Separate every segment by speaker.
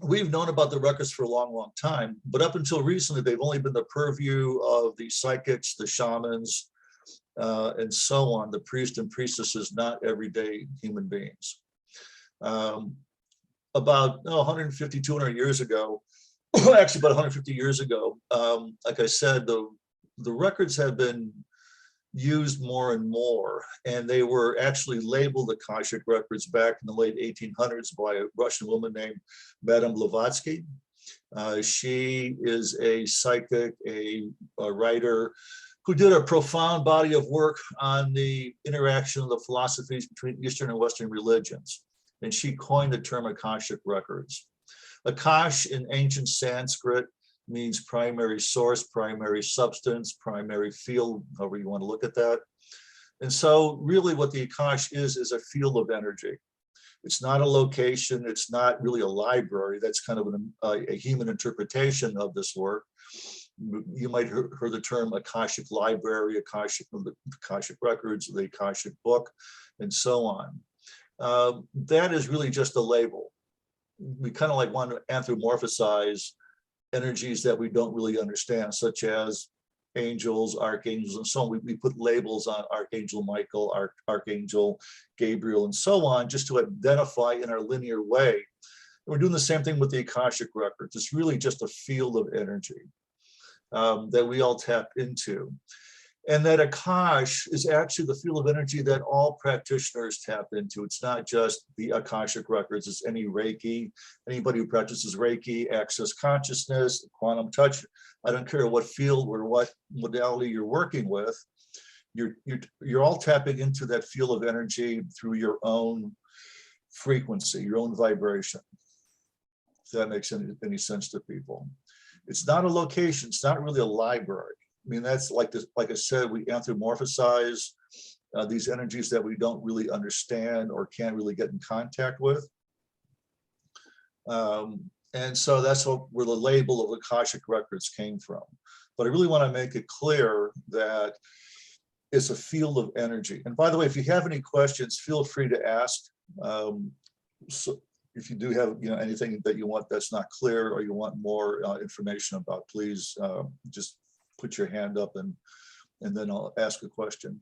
Speaker 1: we've known about the records for a long, long time, but up until recently, they've only been the purview of the psychics, the shamans, and so on, the priests and priestesses, not everyday human beings. Um, about 150, 200 years ago, actually about 150 years ago, like I said, the records have been used more and more, and they were actually labeled Akashic records back in the late 1800s by a Russian woman named Madame Blavatsky. She is a psychic, a writer who did a profound body of work on the interaction of the philosophies between Eastern and Western religions. And she coined the term Akashic records. Akash in ancient Sanskrit means primary source, primary substance, primary field, however you want to look at that. And so really what the Akash is a field of energy. It's not a location, it's not really a library. That's kind of a human interpretation of this work. You might hear the term Akashic library, Akashic records, the Akashic book, and so on. That is really just a label. We kind of like want to anthropomorphize energies that we don't really understand, such as angels, archangels, and so on. We put labels on Archangel Michael, Archangel Gabriel, and so on, just to identify in our linear way. And we're doing the same thing with the Akashic records. It's really just a field of energy that we all tap into. And that Akash is actually the field of energy that all practitioners tap into. It's not just the Akashic records, it's any Reiki, anybody who practices Reiki, access consciousness, quantum touch. I don't care what field or what modality you're working with, you're all tapping into that field of energy through your own frequency, your own vibration. If that makes any sense to people. It's not a location, it's not really a library. I mean, that's like this, like I said, we anthropomorphize these energies that we don't really understand or can't really get in contact with. And so that's where the label of Akashic records came from. But I really want to make it clear that it's a field of energy. And by the way, if you have any questions, feel free to ask. So if you do have anything that you want that's not clear or you want more information about, please just put your hand up and then I'll ask a question.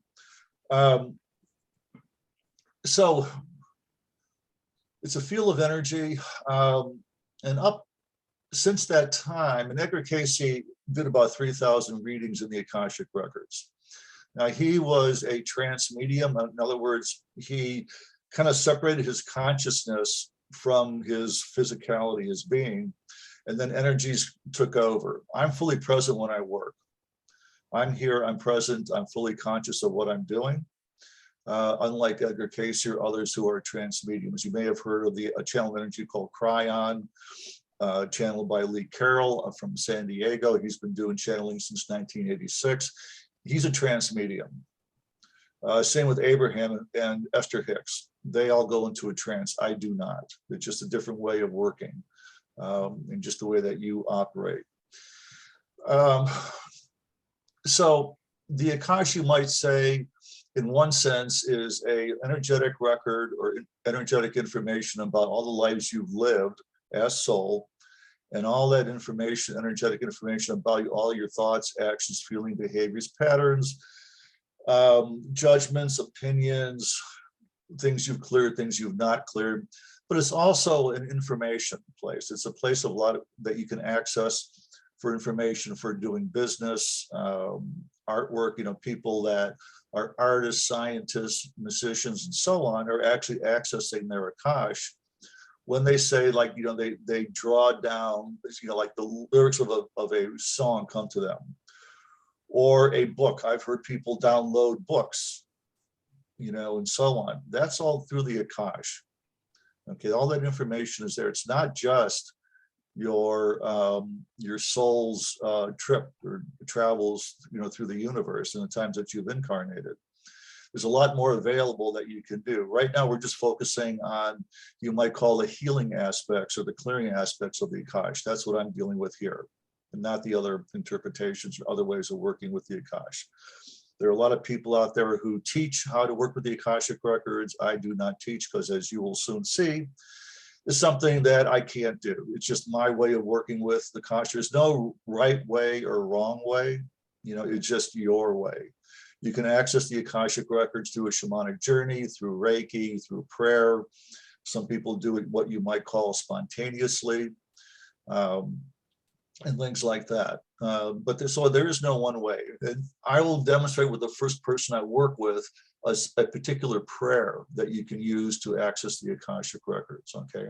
Speaker 1: So it's a field of energy, and up since that time, and Edgar Cayce did about 3,000 readings in the Akashic records. Now he was a trance medium. In other words, he kind of separated his consciousness from his physicality, his being, and then energies took over. I'm fully present when I work. I'm here, I'm present, I'm fully conscious of what I'm doing. Unlike Edgar Cayce or others who are trance mediums. You may have heard of a channel of energy called Cryon, channeled by Lee Carroll from San Diego. He's been doing channeling since 1986. He's a trance medium. Same with Abraham and Esther Hicks. They all go into a trance. I do not. It's just a different way of working, and just the way that you operate. So the Akash, you might say, in one sense, is a energetic record or energetic information about all the lives you've lived as soul, and all that information, energetic information about all your thoughts, actions, feelings, behaviors, patterns, judgments, opinions, things you've cleared, things you've not cleared. But it's also an information place. It's a place of that you can access for information, for doing business, artwork. People that are artists, scientists, musicians, and so on are actually accessing their Akash when they say, like, they draw down, like the lyrics of a song come to them, or a book. I've heard people download books, and so on. That's all through the Akash. Okay, all that information is there. It's not just your soul's trip or travels, through the universe in the times that you've incarnated. There's a lot more available that you can do. Right now, we're just focusing on, you might call the healing aspects or the clearing aspects of the Akash. That's what I'm dealing with here, and not the other interpretations or other ways of working with the Akash. There are a lot of people out there who teach how to work with the Akashic records. I do not teach because, as you will soon see, is something that I can't do. It's just my way of working with the Akashic. There's no right way or wrong way. You know, it's just your way. You can access the Akashic Records through a shamanic journey, through Reiki, through prayer. Some people do it what you might call spontaneously, and things like that. So there is no one way. And I will demonstrate with the first person I work with a particular prayer that you can use to access the Akashic Records, okay?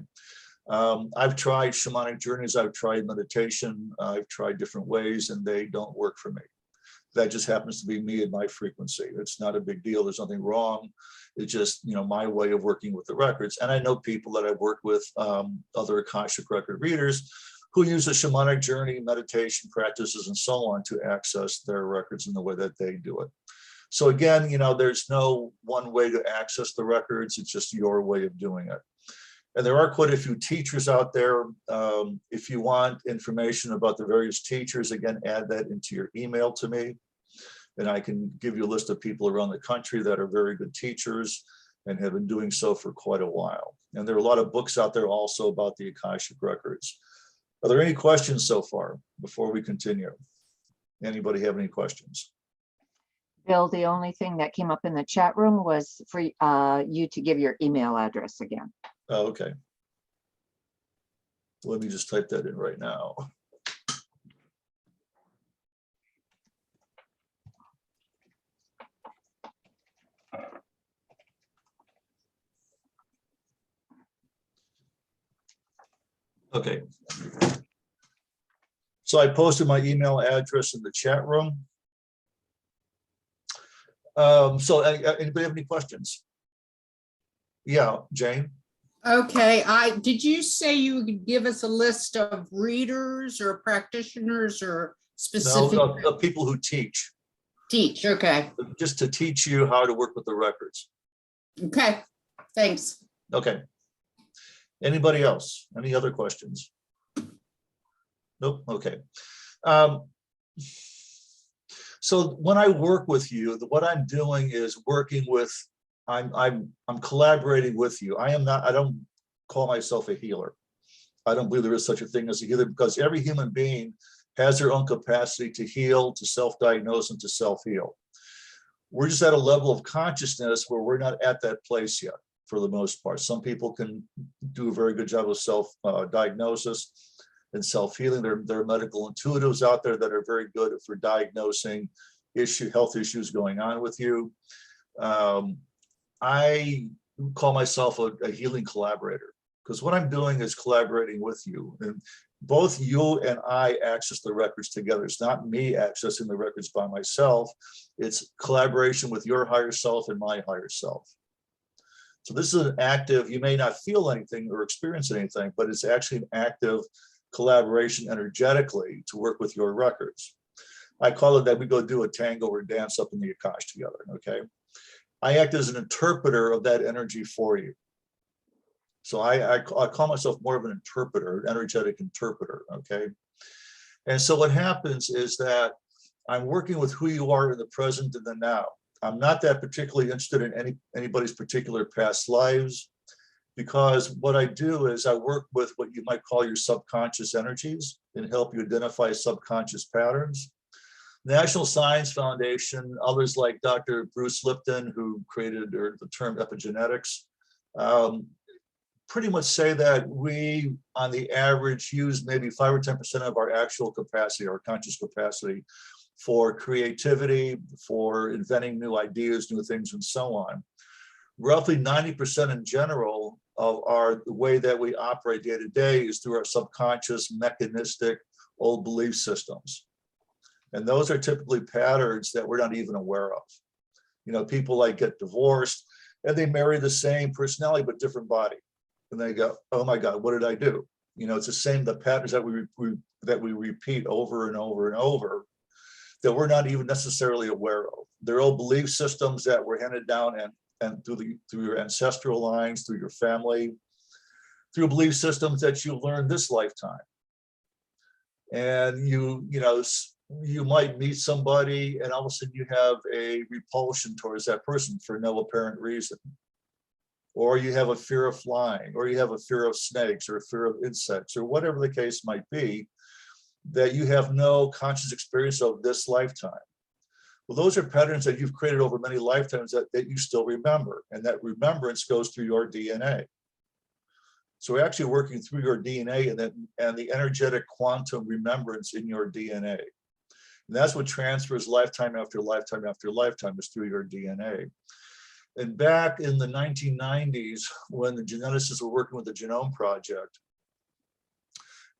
Speaker 1: I've tried shamanic journeys, I've tried meditation, I've tried different ways, and they don't work for me. That just happens to be me and my frequency. It's not a big deal. There's nothing wrong. It's just, you know, my way of working with the records. And I know people that I've worked with, other Akashic Record readers, who use a shamanic journey, meditation practices, and so on to access their records in the way that they do it. So again, you know, there's no one way to access the records. It's just your way of doing it. And there are quite a few teachers out there. If you want information about the various teachers, again, add that into your email to me. And I can give you a list of people around the country that are very good teachers and have been doing so for quite a while. And there are a lot of books out there also about the Akashic Records. Are there any questions so far before we continue? Anybody have any questions?
Speaker 2: Bill, the only thing that came up in the chat room was for you to give your email address again.
Speaker 1: Oh, okay. Let me just type that in right now. Okay. So I posted my email address in the chat room. Anybody have any questions? Yeah, Jane?
Speaker 3: Okay, did you say you would give us a list of readers or practitioners or specific?
Speaker 1: No, people who teach.
Speaker 3: Teach, okay.
Speaker 1: Just to teach you how to work with the records.
Speaker 3: Okay, thanks.
Speaker 1: Okay. Anybody else? Any other questions? Nope, okay. So when I work with you, what I'm doing is working with, I'm collaborating with you. I don't call myself a healer. I don't believe there is such a thing as a healer, because every human being has their own capacity to heal, to self-diagnose, and to self-heal. We're just at a level of consciousness where we're not at that place yet, for the most part. Some people can do a very good job of self-diagnosis and self-healing. There are medical intuitives out there that are very good for diagnosing health issues going on with you. I call myself a healing collaborator, because what I'm doing is collaborating with you, and both you and I access the records together. It's not me accessing the records by myself. It's collaboration with your higher self and my higher self. So this is an active, you may not feel anything or experience anything, but it's actually an active collaboration energetically to work with your records. I call it that we go do a tango or dance up in the Akash together, okay? I act as an interpreter of that energy for you. So I call myself more of an interpreter, an energetic interpreter, okay? And so what happens is that I'm working with who you are in the present and the now. I'm not that particularly interested in anybody's particular past lives, because what I do is I work with what you might call your subconscious energies and help you identify subconscious patterns. National Science Foundation, others like Dr. Bruce Lipton, who created the term epigenetics, pretty much say that we, on the average, use maybe 5 or 10% of our actual capacity, our conscious capacity, for creativity, for inventing new ideas, new things, and so on. Roughly 90% in general of the way that we operate day to day is through our subconscious, mechanistic, old belief systems. And those are typically patterns that we're not even aware of. You know, people like get divorced and they marry the same personality but different body. And they go, oh my God, what did I do? You know, it's the same, the patterns that we repeat over and over and over that we're not even necessarily aware of. They're old belief systems that were handed down and through your ancestral lines, through your family, through belief systems that you learned this lifetime. And you might meet somebody and all of a sudden you have a repulsion towards that person for no apparent reason. or you have a fear of flying, or you have a fear of snakes, or a fear of insects, or whatever the case might be, that you have no conscious experience of this lifetime. Well, those are patterns that you've created over many lifetimes that you still remember, and that remembrance goes through your DNA. So we're actually working through your DNA and the energetic quantum remembrance in your DNA. And that's what transfers lifetime after lifetime after lifetime, is through your DNA. And back in the 1990s, when the geneticists were working with the Genome Project,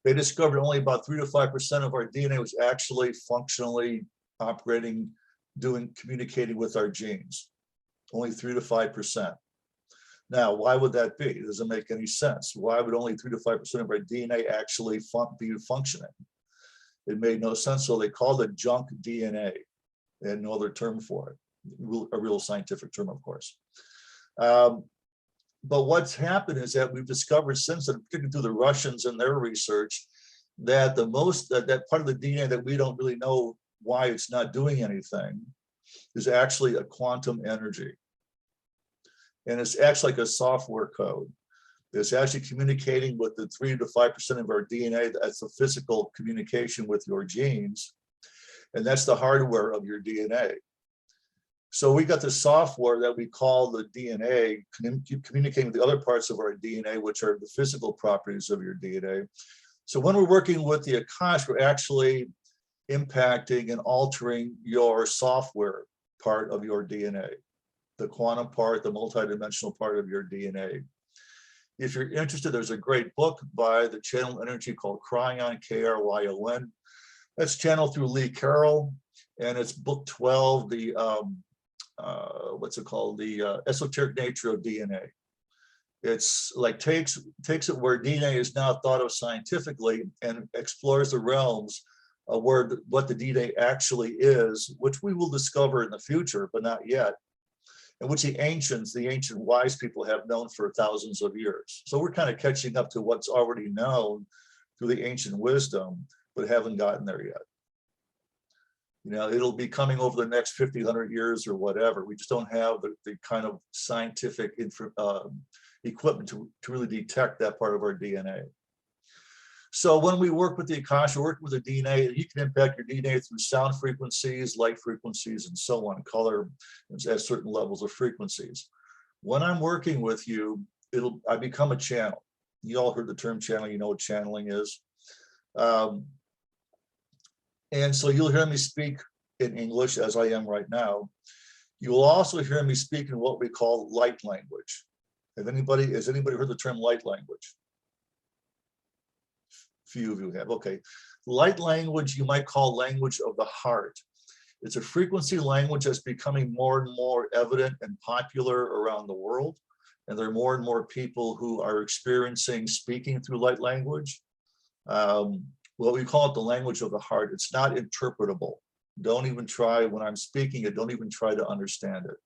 Speaker 1: they discovered only about 3 to 5% of our DNA was actually functionally operating, communicating with our genes. Only 3 to 5%. Now, why would that be? It doesn't make any sense. Why would only 3 to 5% of our DNA actually be functioning? It made no sense. So they called it junk DNA. They had no other term for it. A real scientific term, of course. But what's happened is that we've discovered since then, particularly through the Russians and their research, that that part of the DNA that we don't really know why it's not doing anything is actually a quantum energy. And it's actually like a software code. It's actually communicating with the 3 to 5% of our DNA. That's the physical communication with your genes. And that's the hardware of your DNA. So we got the software that we call the DNA, communicating with the other parts of our DNA, which are the physical properties of your DNA. So when we're working with the Akash, we're actually impacting and altering your software part of your DNA, the quantum part, the multidimensional part of your DNA. If you're interested, there's a great book by the Channel Energy called Kryon, K-R-Y-O-N. That's channeled through Lee Carroll, and it's book 12, the what's it called? The esoteric nature of DNA. It's like takes it where DNA is now thought of scientifically and explores the realms of what the DNA actually is, which we will discover in the future, but not yet, and which the ancient wise people have known for thousands of years. So we're kind of catching up to what's already known through the ancient wisdom, but haven't gotten there yet. You know, it'll be coming over the next 50, 100 years or whatever. We just don't have the kind of scientific equipment to really detect that part of our DNA. So when we work with the Akasha, we're working with the DNA, you can impact your DNA through sound frequencies, light frequencies, and so on, color at certain levels of frequencies. When I'm working with you, I become a channel. You all heard the term channeling, you know what channeling is. And so you'll hear me speak in English as I am right now. You will also hear me speak in what we call light language. Has anybody heard the term light language? Few of you have, okay. Light language you might call language of the heart. It's a frequency language that's becoming more and more evident and popular around the world. And there are more and more people who are experiencing speaking through light language. Well, we call it the language of the heart. It's not interpretable. Don't even try, when I'm speaking it, don't even try to understand it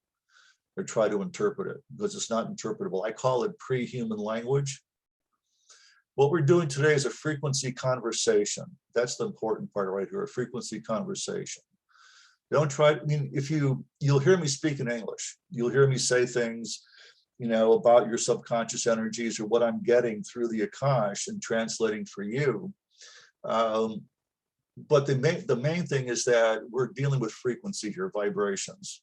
Speaker 1: or try to interpret it, because it's not interpretable. I call it pre-human language. What we're doing today is a frequency conversation. That's the important part right here, a frequency conversation. Don't try, I mean, you'll hear me speak in English. You'll hear me say things, you know, about your subconscious energies or what I'm getting through the Akash and translating for you. But the main thing is that we're dealing with frequency here, vibrations.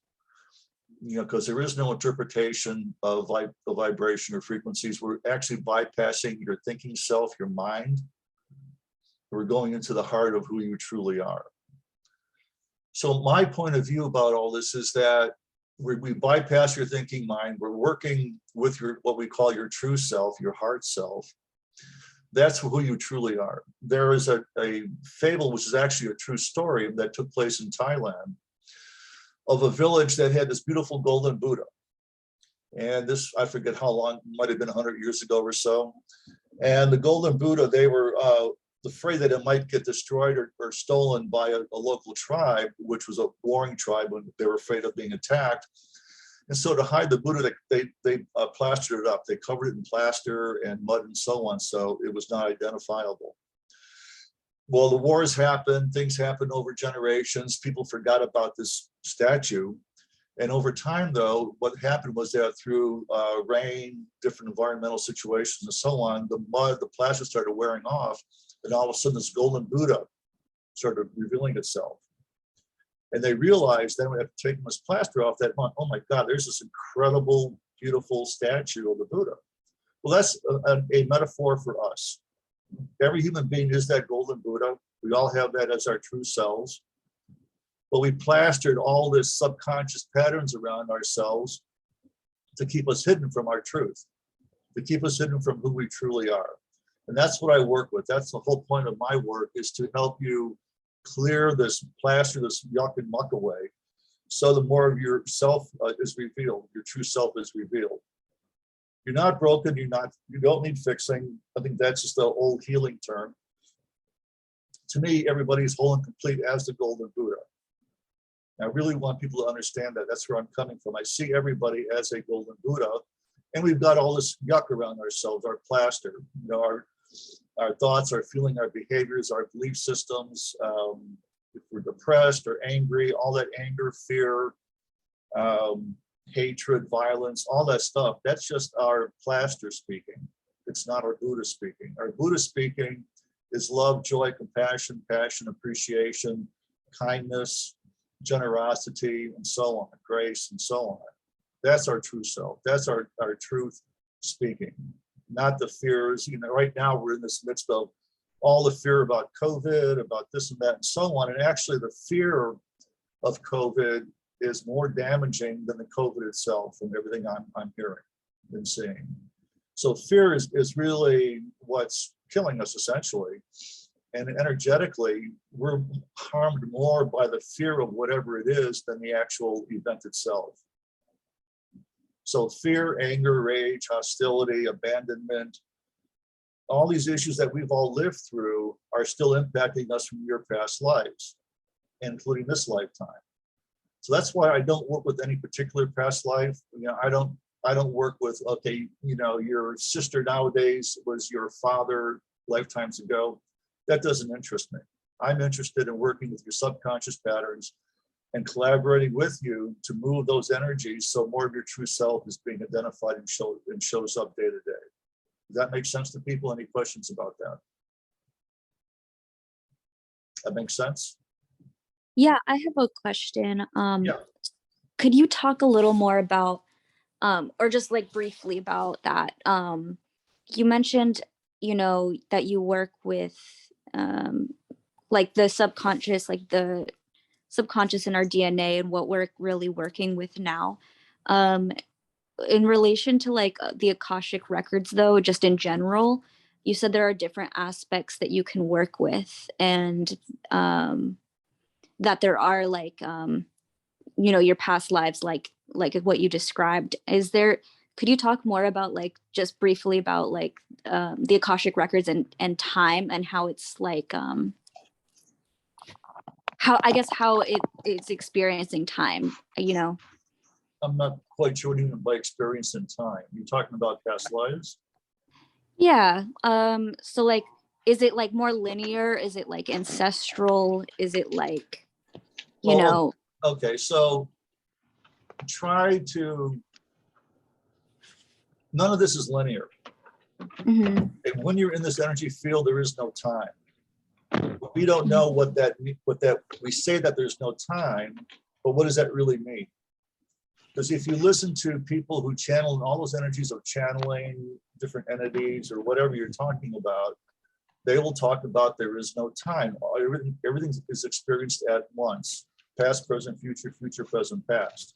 Speaker 1: You know, because there is no interpretation of vibration or frequencies. We're actually bypassing your thinking self, your mind. We're going into the heart of who you truly are. So my point of view about all this is that we bypass your thinking mind. We're working with what we call your true self, your heart self. That's who you truly are. There is a fable, which is actually a true story that took place in Thailand, of a village that had this beautiful golden Buddha. And this, I forget how long, might have been 100 years ago or so. And the golden Buddha, they were afraid that it might get destroyed or stolen by a local tribe, which was a warring tribe when they were afraid of being attacked. And so to hide the Buddha, they plastered it up. They covered it in plaster and mud and so on, so it was not identifiable. Well, the wars happened, things happened over generations. People forgot about this statue. And over time, though, what happened was that through rain, different environmental situations and so on, the mud, the plaster started wearing off, and all of a sudden this golden Buddha started revealing itself. And they realized then, after taking this plaster off, that, oh my God, there's this incredible, beautiful statue of the Buddha. Well, that's a metaphor for us. Every human being is that golden Buddha. We all have that as our true selves. But we plastered all this subconscious patterns around ourselves to keep us hidden from our truth, to keep us hidden from who we truly are. And that's what I work with. That's the whole point of my work, is to help you clear this plaster, this yuck and muck away, so the more of yourself is revealed, your true self is revealed. You're not broken, you don't need fixing. I think that's just the old healing term. To me, everybody's whole and complete as the golden Buddha. I really want people to understand that. That's where I'm coming from. I see everybody as a golden Buddha, and we've got all this yuck around ourselves, our plaster, you know, our thoughts, our feeling, our behaviors, our belief systems. If we're depressed or angry, all that anger, fear, hatred, violence, all that stuff, that's just our plaster speaking. It's not our Buddha speaking. Our Buddha speaking is love, joy, compassion, passion, appreciation, kindness, generosity, and so on, grace, and so on. That's our true self. That's our truth speaking, not the fears. You know, right now we're in this midst of all the fear about COVID, about this and that, and so on. And actually the fear of COVID is more damaging than the COVID itself, and everything I'm hearing and seeing. So fear is really what's killing us, essentially. And energetically, we're harmed more by the fear of whatever it is than the actual event itself. So fear, anger, rage, hostility, abandonment, all these issues that we've all lived through are still impacting us from your past lives, including this lifetime. So that's why I don't work with any particular past life. You know, I don't work with, okay, you know, your sister nowadays was your father lifetimes ago. That doesn't interest me. I'm interested in working with your subconscious patterns and collaborating with you to move those energies so more of your true self is being identified and shows up day to day. Does that make sense to people? Any questions about that? That makes sense?
Speaker 4: Yeah, I have a question.
Speaker 1: Yeah.
Speaker 4: Could you talk a little more about, or just like briefly about that? You mentioned, you know, that you work with like the subconscious in our DNA and what we're really working with now. In relation to like the Akashic Records, though, just in general, you said there are different aspects that you can work with, and that there are like, you know, your past lives, like what you described. Could you talk more about, like, just briefly about like the Akashic Records and time, and how it's like, how it's experiencing time, you know?
Speaker 1: I'm not quite sure what you mean by experience in time. You're talking about past lives?
Speaker 4: Yeah. So like, is it like more linear? Is it like ancestral? Is it like, you know?
Speaker 1: Okay, so none of this is linear.
Speaker 4: Mhm.
Speaker 1: And when you're in this energy field, there is no time. We don't know what that we say that there's no time, but what does that really mean? Because if you listen to people who channel all those energies of channeling different entities or whatever you're talking about, they will talk about there is no time. Everything is experienced at once. Past, present, future, future, present, past.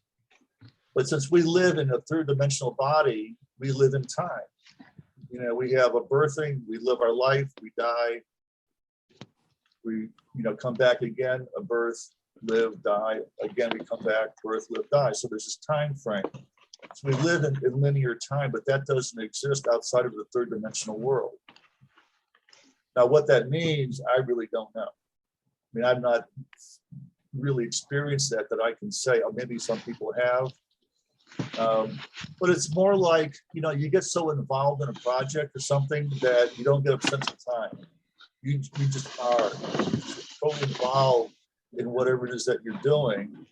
Speaker 1: But since we live in a third dimensional body, we live in time. You know, we have a birthing, we live our life, we die, we, you know, come back again, a birth, live, die, again, we come back, birth, live, die. So there's this time frame. So we live in linear time, but that doesn't exist outside of the third dimensional world. Now, what that means, I really don't know. I mean, I've not really experienced that I can say, or maybe some people have. But it's more like, you know, you get so involved in a project or something that you don't get a sense of time. You just are totally involved in whatever it is that you're doing.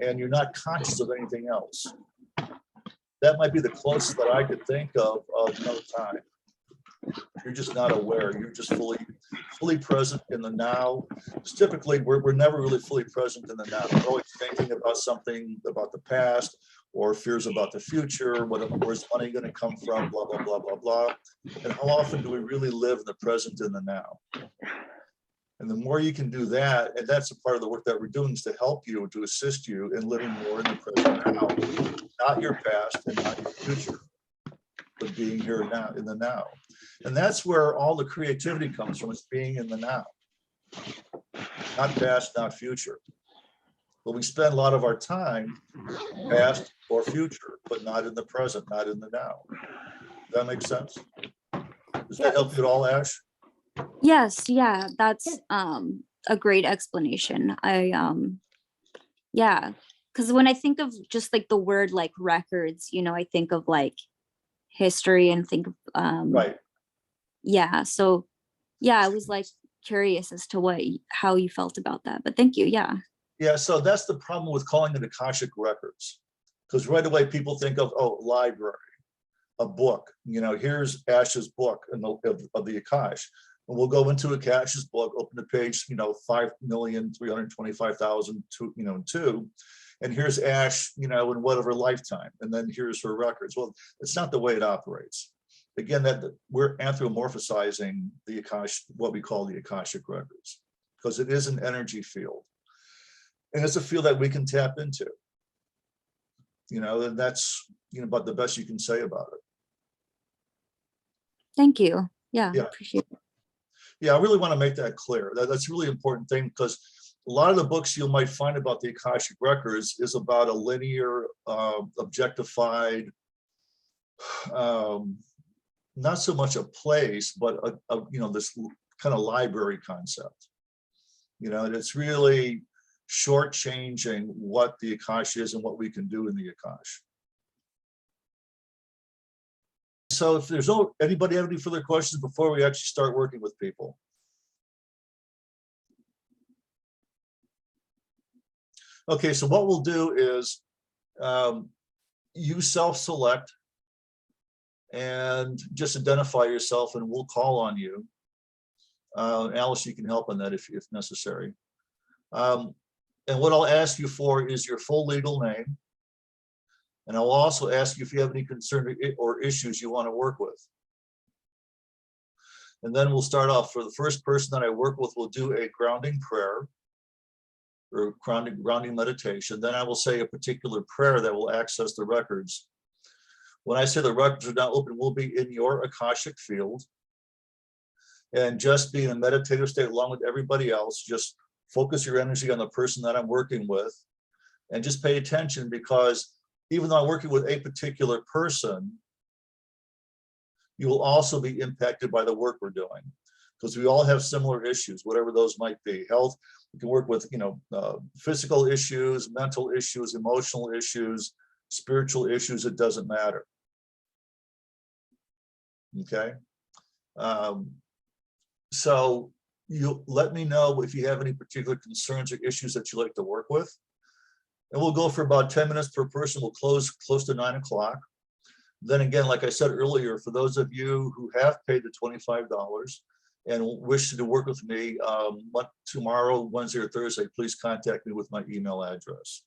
Speaker 1: and you're not conscious of anything else. That might be the closest that I could think of no time. You're just not aware. You're just fully present in the now. Because typically, we're never really fully present in the now. We're always thinking about something about the past or fears about the future. Where's money going to come from? Blah, blah, blah, blah, blah. And how often do we really live in the present in the now? And the more you can do that, and that's a part of the work that we're doing, is to help you, to assist you in living more in the present now, not your past and not your future, but being here now, in the now. And that's where all the creativity comes from, is being in the now, not past, not future. But we spend a lot of our time past or future, but not in the present, not in the now. Does that make sense? Does that help you at all, Ash?
Speaker 4: Yes, yeah, that's a great explanation. Yeah, because when I think of just like the word like records, you know, I think of like history and think of
Speaker 1: Right.
Speaker 4: yeah, so yeah, I was like curious as to how you felt about that, but thank you. Yeah.
Speaker 1: Yeah, so that's the problem with calling it Akashic Records, because right away people think of, oh, library, a book. You know, here's Ash's book of the Akash. And we'll go into Akash's book, open the page, you know, 5,325,002, and here's Ash, you know, in whatever lifetime, and then here's her records. Well, it's not the way it operates. Again, that we're anthropomorphizing the Akash, what we call the Akashic Records, because it is an energy field. And it's a field that we can tap into, you know, and that's, you know, about the best you can say about it.
Speaker 4: Thank you. Yeah,
Speaker 1: Yeah.
Speaker 4: appreciate it.
Speaker 1: Yeah, I really want to make that clear. That's a really important thing, because a lot of the books you might find about the Akashic Records is about a linear, objectified, not so much a place, but you know, this kind of library concept. You know, and it's really shortchanging what the Akash is and what we can do in the Akash. So if there's anybody have any further questions before we actually start working with people? Okay, so what we'll do is you self-select and just identify yourself, and we'll call on you. Alice, you can help on that if necessary. And what I'll ask you for is your full legal name. And I'll also ask you if you have any concern or issues you want to work with. And then we'll start off. For the first person that I work with, we'll do a grounding prayer or grounding meditation. Then I will say a particular prayer that will access the records. When I say the records are now open, we'll be in your Akashic field and just be in a meditative state along with everybody else. Just focus your energy on the person that I'm working with and just pay attention, because even though I'm working with a particular person, you will also be impacted by the work we're doing, because we all have similar issues, whatever those might be. Health, we can work with, you know, physical issues, mental issues, emotional issues, spiritual issues, it doesn't matter. Okay. So you let me know if you have any particular concerns or issues that you like to work with. And we'll go for about 10 minutes per person. We'll close close to 9 o'clock. Then again, like I said earlier, for those of you who have paid the $25 and wish to work with me tomorrow, Wednesday or Thursday, please contact me with my email address.